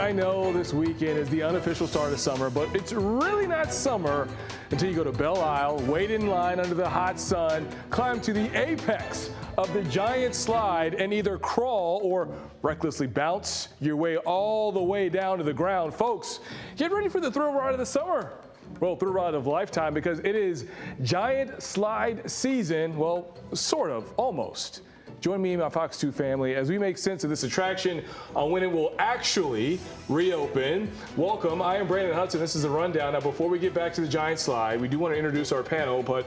I know this weekend is the unofficial start of summer, but it's really not summer until you go to Belle Isle, wait in line under the hot sun, climb to the apex of the giant slide, and either crawl or recklessly bounce your way all the way down to the ground. Folks, get ready for the thrill ride of the summer. Well, thrill ride of a lifetime, because it is giant slide season. Well, sort of, almost. Join me and my Fox 2 family as we make sense of this attraction on when it will actually reopen. Welcome, I am Brandon Hudson. This is the rundown. Now, before we get back to the giant slide, we do want to introduce our panel, but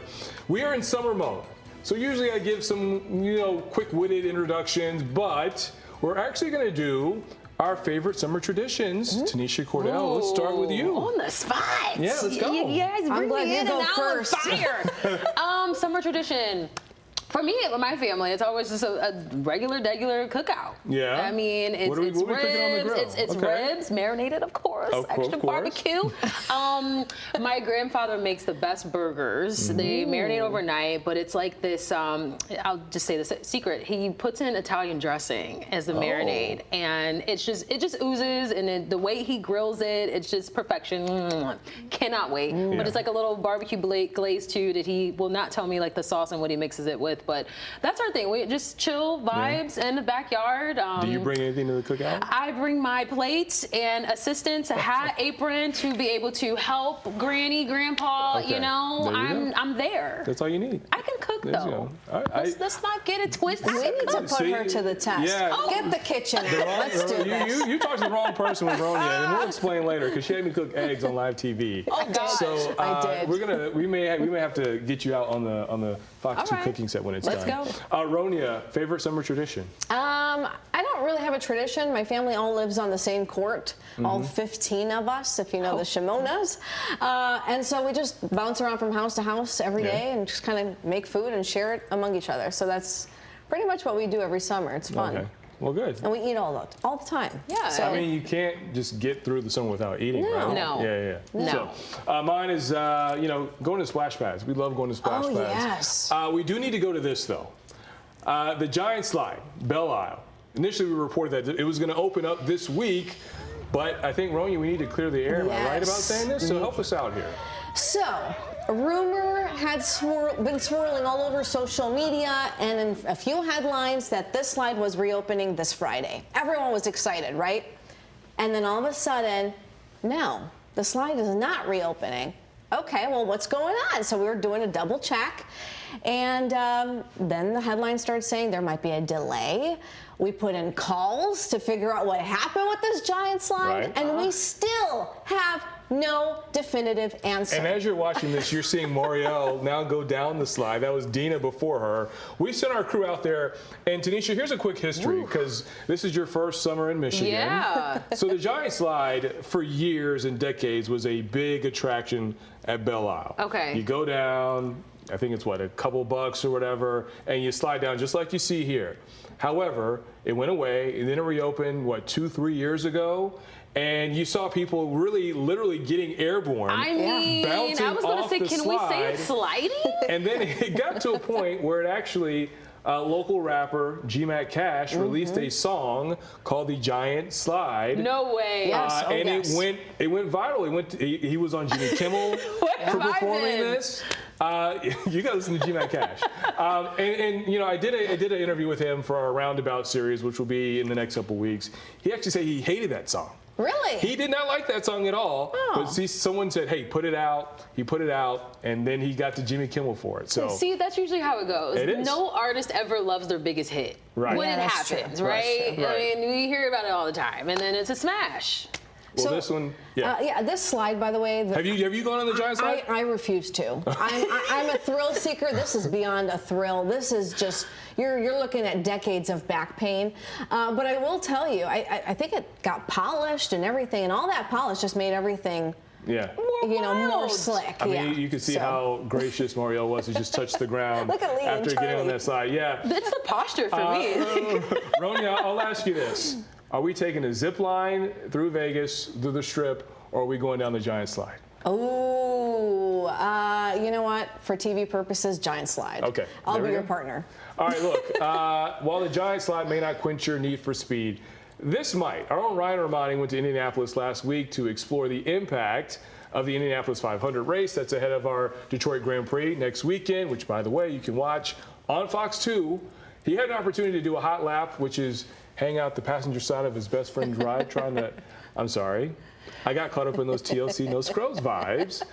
we are in summer mode. So usually I give some, quick-witted introductions, but we're actually going to do our favorite summer traditions. Tanisha Cordell, let's start with you. On the spot. Yeah, let's go. You guys bring me in and I'm on first. fire. Summer tradition. For me, with my family, it's always just a regular cookout. Yeah. I mean, it's what are we cooking on the ribs. grill? It's ribs, marinated, of course. Extra barbecue. My grandfather makes the best burgers. They marinate overnight, but it's like this. I'll just say this secret. He puts in Italian dressing as the marinade, and it just oozes. And the way he grills it, it's just perfection. Cannot wait. But it's like a little barbecue glaze too that he will not tell me like the sauce and what he mixes it with. But that's our thing. We just chill vibes in the backyard. Do you bring anything to the cookout? I bring my plates and assistants, a hat, apron to be able to help Granny, Grandpa. Okay. I'm there. That's all you need. I can cook though. All right. Let's not get it twisted. We need to put her to the test. Yeah. Get the kitchen out. Let's do this. You talked to the wrong person with Ronia, and we'll explain later because she had me cook eggs on live TV. Oh gosh. So I did. we may have to get you out on the Fox 2 cooking set when it's Let's done. go. Ronia, favorite summer tradition? I don't really have a tradition. My family all lives on the same court, all 15 of us, if you know the Shimonas. And so we just bounce around from house to house every day and just kind of make food and share it among each other. So that's pretty much what we do every summer. It's fun. Okay. Well, good. And we eat all the time. Yeah. So, I mean, you can't just get through the summer without eating, right? No. Yeah. No. So, mine is, going to splash pads. We love going to splash pads. Yes. We do need to go to this, though. The giant slide, Belle Isle. Initially, we reported that it was going to open up this week, but I think, Ronia, we need to clear the air. Am I right about saying this? So help us out here. So, a rumor had been swirling all over social media and in a few headlines that this slide was reopening this Friday. Everyone was excited, right? And then all of a sudden, no, the slide is not reopening. Okay, well, what's going on? So we were doing a double check, and then the headline started saying there might be a delay. We put in calls to figure out what happened with this giant slide, and we still have no definitive answer. And as you're watching this, you're seeing Moriel now go down the slide. That was Dina before her. We sent our crew out there. And Tanisha, here's a quick history, because this is your first summer in Michigan. Yeah. So the giant slide for years and decades was a big attraction at Belle Isle. Okay. You go down, I think it's a couple bucks or whatever, and you slide down just like you see here. However, it went away, and then it reopened, 2-3 years ago? And you saw people really, literally getting airborne. I mean, bouncing I was going to say, can we say it's sliding? And then it got to a point where it actually, local rapper G-Mac Cash released a song called "The Giant Slide." No way. Yes. And it went viral. He was on Jimmy Kimmel for performing this. You got to listen to G-Mac Cash. I did an interview with him for our Roundabout series, which will be in the next couple weeks. He actually said he hated that song. Really? He did not like that song at all. Oh. But see, someone said, hey, put it out. He put it out, and then he got to Jimmy Kimmel for it. So see, that's usually how it goes. It is. No artist ever loves their biggest hit. Right. When Yeah, it that's happens, true. right? Right. I mean, we hear about it all the time, and then it's a smash. Well, So, this one, yeah. This slide, by the way. Have you gone on the giant slide? I refuse to. I'm a thrill seeker. This is beyond a thrill. This is just, you're looking at decades of back pain. But I will tell you, I think it got polished and everything, and all that polish just made everything more slick. I mean, you could see how gracious Moriel was. He just touched the ground Look at Lee and after getting on Charlie. that slide. Yeah. That's the posture for me. Ronia, I'll ask you this. Are we taking a zip line through Vegas, through the Strip, or are we going down the giant slide? Oh, you know what? For TV purposes, giant slide. Okay. I'll be your partner. All right, look, while the giant slide may not quench your need for speed, this might. Our own Ryan Romani went to Indianapolis last week to explore the impact of the Indianapolis 500 race that's ahead of our Detroit Grand Prix next weekend, which, by the way, you can watch on Fox 2. He had an opportunity to do a hot lap, which is hang out the passenger side of his best friend's ride, trying to, I'm sorry, I got caught up in those TLC No Scrubs vibes.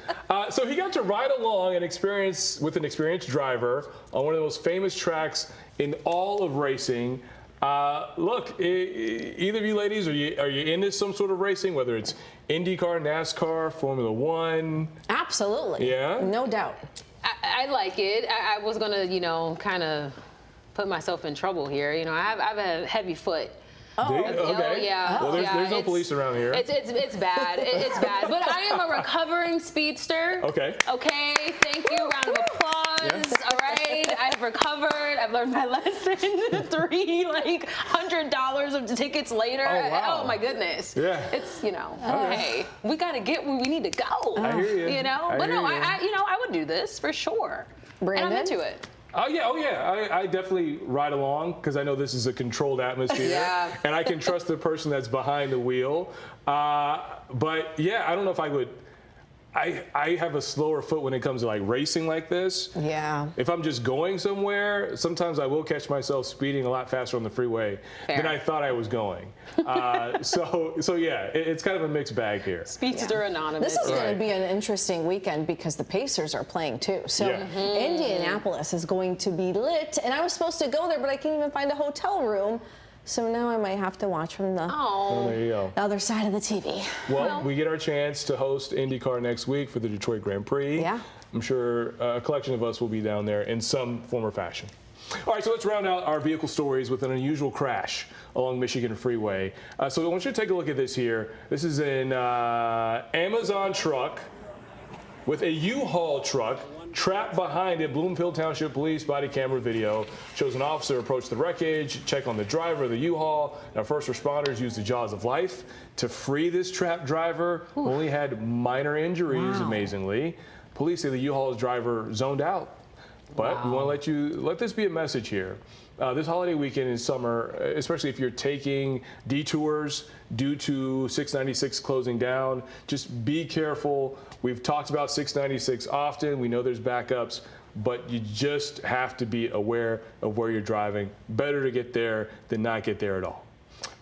So he got to ride along and experience with an experienced driver on one of the most famous tracks in all of racing. Look, either of you ladies, are you into some sort of racing, whether it's IndyCar, NASCAR, Formula One? Absolutely. Yeah? No doubt. I like it. I was going to, kind of put myself in trouble here. I have a heavy foot. Oh, okay. Oh, yeah. Well, there's no police around here. It's bad. It's bad. But I am a recovering speedster. Okay. Okay. Thank you. Round of applause. Yes. All right. I've recovered. I've learned my lesson. $300 of tickets later. Oh, wow. Oh my goodness. Yeah. It's hey, we got to get where we need to go. I hear you. But no, I would do this for sure. Brandon? And I'm into it. Oh yeah. I definitely ride along because I know this is a controlled atmosphere, Yeah. and I can trust the person that's behind the wheel. But yeah, I don't know if I would. I have a slower foot when it comes to like racing like this. Yeah. If I'm just going somewhere, sometimes I will catch myself speeding a lot faster on the freeway than I thought I was going. So yeah, it's kind of a mixed bag here. Speedster Anonymous. This is going to be an interesting weekend because the Pacers are playing too. So Indianapolis is going to be lit, and I was supposed to go there, but I can't even find a hotel room. So now I might have to watch from the there you go. other side of the TV. Well, we get our chance to host IndyCar next week for the Detroit Grand Prix. Yeah. I'm sure a collection of us will be down there in some form or fashion. All right, so let's round out our vehicle stories with an unusual crash along Michigan Freeway. So I want you to take a look at this here. This is an Amazon truck with a U-Haul truck trapped behind it. Bloomfield Township Police body camera video shows an officer approach the wreckage, check on the driver of the U-Haul. Now, first responders used the jaws of life to free this trapped driver, who only had minor injuries, amazingly. Police say the U-Haul's driver zoned out. But we want to let this be a message here. This holiday weekend in summer, especially if you're taking detours due to 696 closing down, just be careful. We've talked about 696 often. We know there's backups, but you just have to be aware of where you're driving. Better to get there than not get there at all.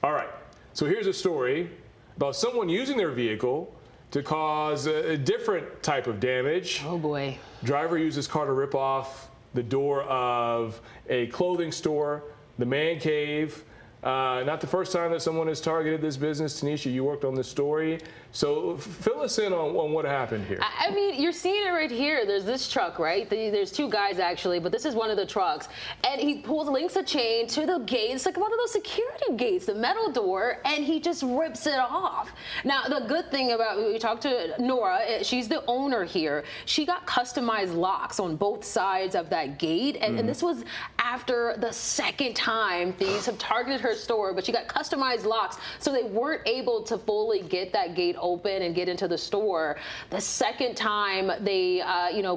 All right, so here's a story about someone using their vehicle to cause a different type of damage. Oh boy. Driver used his car to rip off the door of a clothing store, the man cave. Not the first time that someone has targeted this business. Tanisha, you worked on this story. So fill us in on what happened here. I mean, you're seeing it right here. There's this truck, right? There's two guys, actually, but this is one of the trucks. And he links a chain to the gate. It's like one of those security gates, the metal door, and he just rips it off. Now, the good thing about, we talked to Nora, she's the owner here. She got customized locks on both sides of that gate. And this was after the second time thieves have targeted her store, but she got customized locks, so they weren't able to fully get that gate open and get into the store. The second time they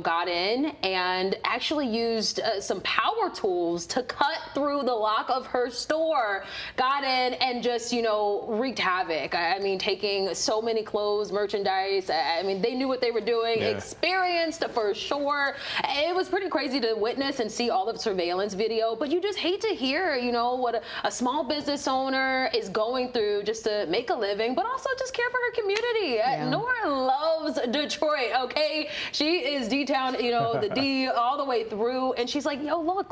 got in and actually used some power tools to cut through the lock of her store, got in and just wreaked havoc. I mean, taking so many clothes, merchandise. I mean, they knew what they were doing. Experienced for sure. It was pretty crazy to witness and see all the surveillance video, but you just hate to hear what a small business owner is going through just to make a living, but also just care for her community. Nora loves Detroit, okay? She is D-Town, the D all the way through, and she's like, yo, look,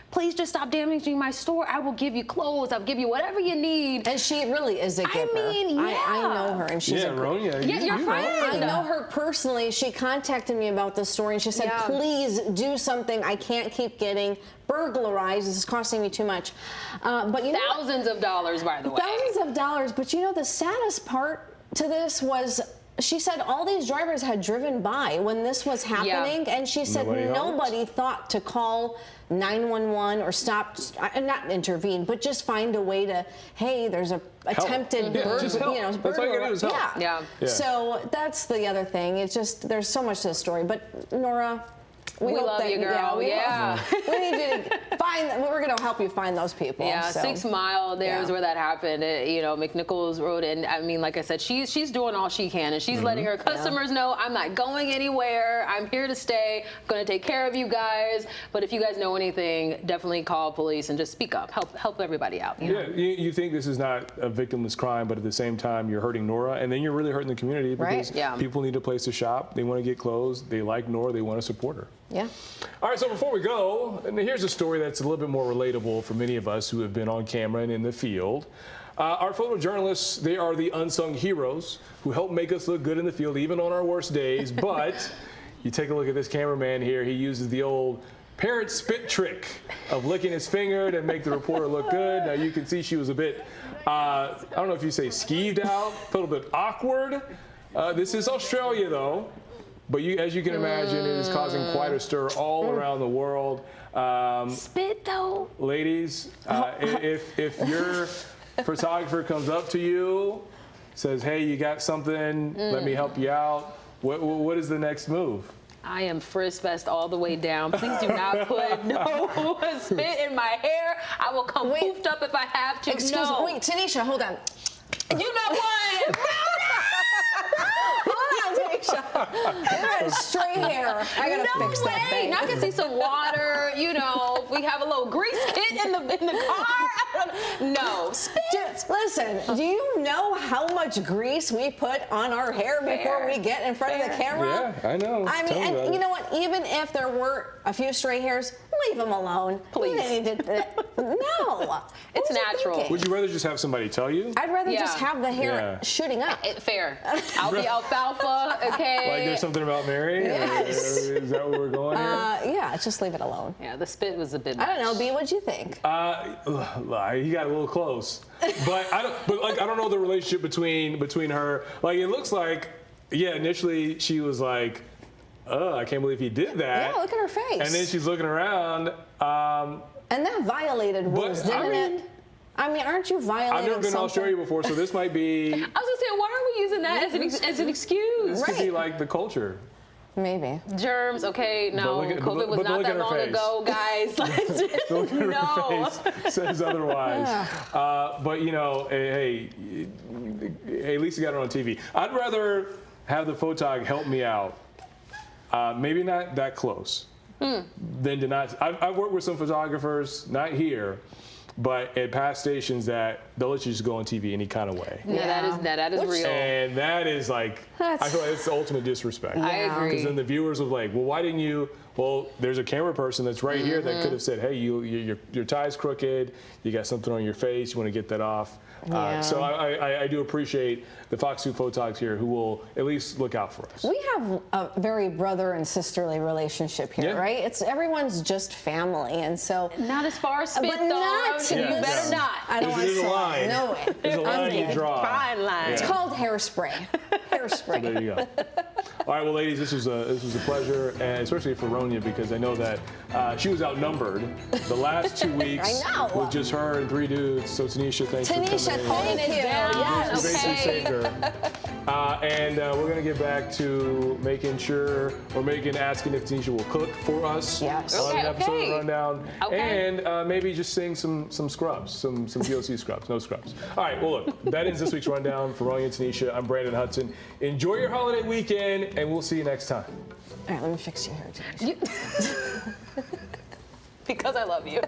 please just stop damaging my store. I will give you clothes. I'll give you whatever you need. And she really is a giver. I mean, I know her, and she's Ronya, you're fine. I know her personally. She contacted me about this story, and she said, please do something. I can't keep getting burglarized. This is costing me too much. But thousands of dollars, by the way. Thousands of dollars. But the saddest part to this was, she said all these drivers had driven by when this was happening, and she said nobody thought to call 911 or stop, not intervene, but just find a way to, hey, there's a attempted burglary. That's all you gotta do is help. Yeah. So that's the other thing. It's just, there's so much to the story. But Nora, we love you, girl. We need you to find We're gonna help you find those people. Yeah, so. 6 Mile. There's where that happened. McNichols Road, and I mean, like I said, she's doing all she can, and she's letting her customers know, I'm not going anywhere. I'm here to stay. I'm gonna take care of you guys. But if you guys know anything, definitely call police and just speak up. Help everybody out. You know? You think this is not a victimless crime, but at the same time, you're hurting Nora, and then you're really hurting the community because people need a place to shop. They want to get clothes. They like Nora. They want to support her. Yeah. All right, so before we go, and here's a story that's a little bit more relatable for many of us who have been on camera and in the field. Our photojournalists, they are the unsung heroes who help make us look good in the field, even on our worst days. But you take a look at this cameraman here. He uses the old parent spit trick of licking his finger to make the reporter look good. Now, you can see she was a bit, I don't know if you say skeeved out, a little bit awkward. This is Australia, though. But as you can imagine, it is causing quite a stir all around the world. Spit, though. Ladies, if your photographer comes up to you, says, hey, you got something, let me help you out, what is the next move? I am frizz fest all the way down. Please do not put no spit in my hair. I will come poofed up if I have to. Excuse me. Wait, Tanisha, hold on. You know what? It is straight hair. I gotta fix that thing. I can see some water. We have a little grease kit in the car. No. Listen, do you know how much grease we put on our hair before we get in front of the camera? Yeah, I know. I mean, and you know what? Even if there were a few stray hairs, leave them alone. Please. No. It's natural. Would you rather just have somebody tell you? I'd rather just have the hair shooting up. Fair. I'll be alfalfa, okay? Like there's something about Mary? Yes. Is that where we're going here? Yeah, just leave it alone. Yeah, the spit was a bit much. I don't know, B, what'd you think? He got a little close. But I don't know the relationship between her. Like, it looks like, initially she was like, I can't believe he did that. Yeah, look at her face. And then she's looking around. And that violated rules, didn't it? I mean, aren't you violating I've never been to Australia before, so this might be... I was going to say, why are we using that as an excuse? This could be like the culture. Maybe. Germs, okay, no, COVID was not that long ago, guys. Let's just, her face says otherwise. But, hey, at least you got it on TV. I'd rather have the photog help me out, maybe not that close, than to not. I've worked with some photographers, not here, but at past stations that they'll let you just go on TV any kind of way. Yeah, that is real. And that is like, I feel like it's the ultimate disrespect. I agree. Because then the viewers will be like, well, why didn't you? Well, there's a camera person that's right here that could have said, hey, your tie's crooked, you got something on your face, you want to get that off. So I do appreciate the Fox 2 photogs here who will at least look out for us. We have a very brother and sisterly relationship here, right? Everyone's just family, and so not as far as spit, but though. Not you better not. I don't want to say. There's a line. No way. There's a line you draw. Fine line. It's called hairspray. Hairspray. So there you go. All right, well, ladies, this was a pleasure, and especially for Ronya, because I know that she was outnumbered the last 2 weeks with just her and 3 dudes. So Tanisha, thanks for coming in. Thank you. Yes. You basically saved her. And we're going to get back to asking if Tanisha will cook for us on an episode of Rundown. And maybe just sing some scrubs, some VOC scrubs, no scrubs. All right, well, look, that ends this week's Rundown. For Ronya and Tanisha, I'm Brandon Hudson. Enjoy your holiday weekend, and we'll see you next time. All right, let me fix you here, Tanisha. Because I love you.